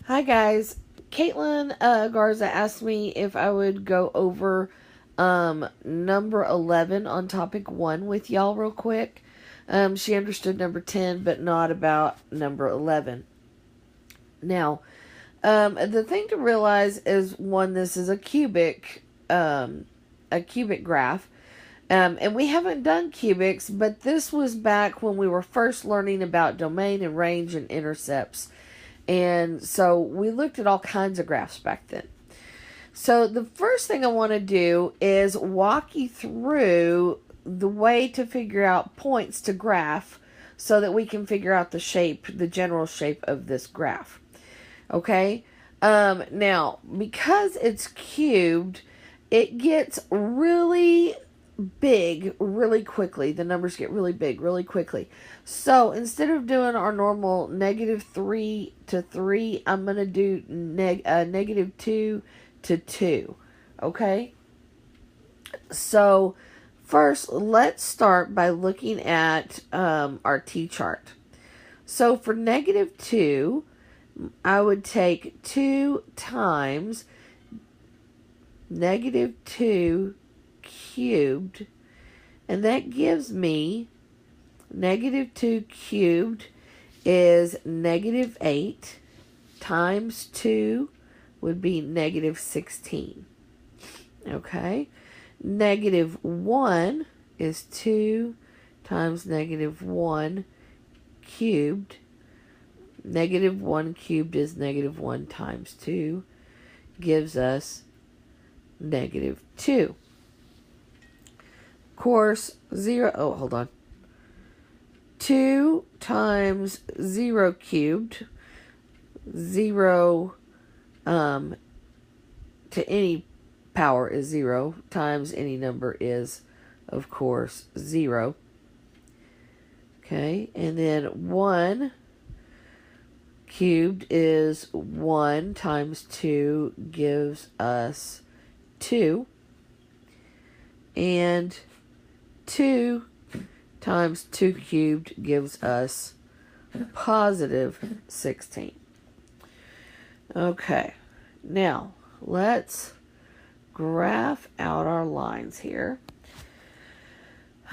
Hi guys. Caitlin Garza asked me if I would go over number 11 on topic 1 with y'all real quick. She understood number 10 but not about number 11. Now, the thing to realize is one, this is a cubic graph. And we haven't done cubics, but this was back when we were first learning about domain and range and intercepts. And so we looked at all kinds of graphs back then. So the first thing I want to do is walk you through the way to figure out points to graph so that we can figure out the general shape of this graph. Okay? Now, because it's cubed, it gets really big really quickly. The numbers get really big really quickly. So instead of doing our normal -3 to 3, I'm going to do -2 to 2. Okay? So first, let's start by looking at our t-chart. So for -2, I would take 2 times -2 cubed, and that gives me -2 cubed is -8 times 2 would be -16. Okay? -1 is 2 times -1 cubed. -1 cubed is -1 times 2, gives us -2. Of course, 2 times 0 cubed, 0 to any power is 0, times any number is, of course, 0. Okay, and then 1 cubed is 1 times 2 gives us 2. And 2 times 2 cubed gives us +16. Okay, now let's graph out our lines here.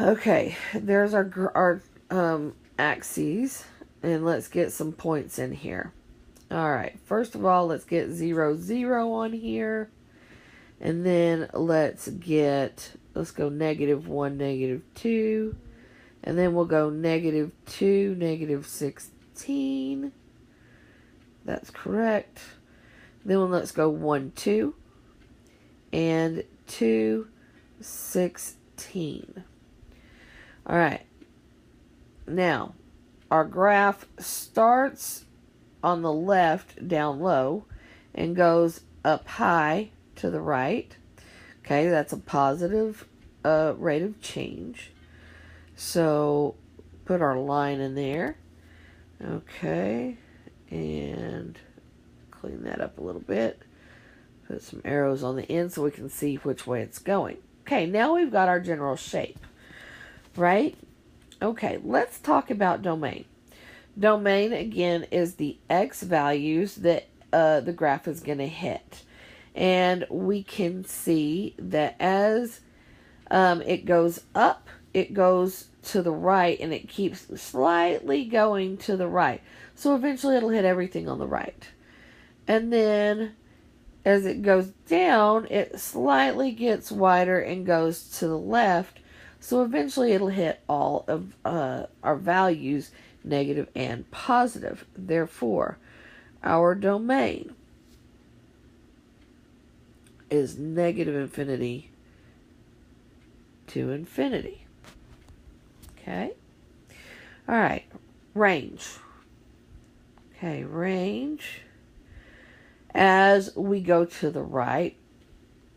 Okay, there's our axes, and let's get some points in here. Alright, first of all, let's get 0, 0 on here. And then let's go -1, -2. And then we'll go -2, -16. That's correct. Then let's go 1, 2. And 2, 16. Alright. Now, our graph starts on the left down low and goes up high to the right. Okay, that's a positive rate of change. So put our line in there. Okay, and clean that up a little bit. Put some arrows on the end so we can see which way it's going. Okay, now we've got our general shape, right? Okay, let's talk about domain. Domain, again, is the x values that the graph is going to hit. And we can see that as it goes up, it goes to the right, and it keeps slightly going to the right. So eventually it'll hit everything on the right. And then as it goes down, it slightly gets wider and goes to the left. So eventually it'll hit all of our values, negative and positive. Therefore, our domain is -infinity to infinity. Okay? Alright, range. Okay, range. As we go to the right,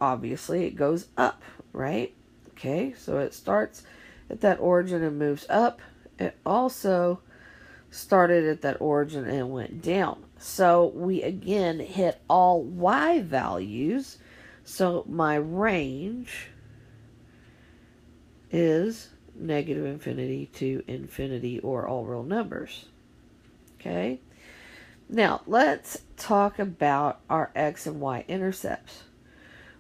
obviously it goes up, right? Okay, so it starts at that origin and moves up. It also started at that origin and went down. So we again hit all y values. So my range is -infinity to infinity, or all real numbers. Okay? Now, let's talk about our x and y intercepts.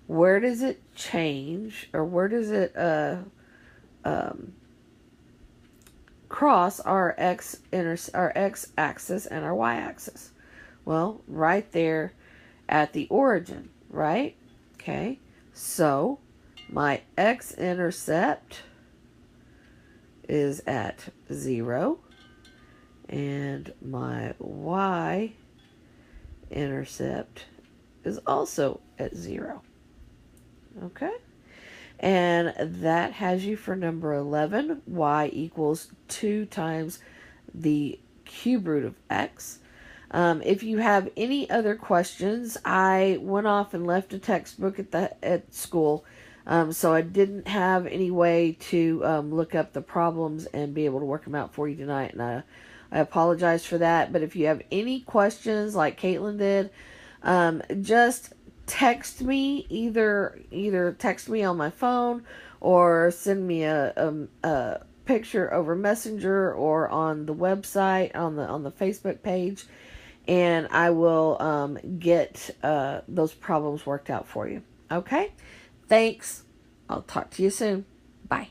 Where does it change, or where does it cross our our x axis and our y axis? Well, right there at the origin, right? Okay, so my x-intercept is at 0, and my y-intercept is also at 0. Okay? And that has you for number 11, y equals 2 times the cube root of x. If you have any other questions, I went off and left a textbook at school, so I didn't have any way to look up the problems and be able to work them out for you tonight, and I apologize for that. But if you have any questions, like Caitlin did, just text me, either text me on my phone or send me a picture over Messenger or on the website on the Facebook page, and I will get those problems worked out for you. Okay? Thanks. I'll talk to you soon. Bye.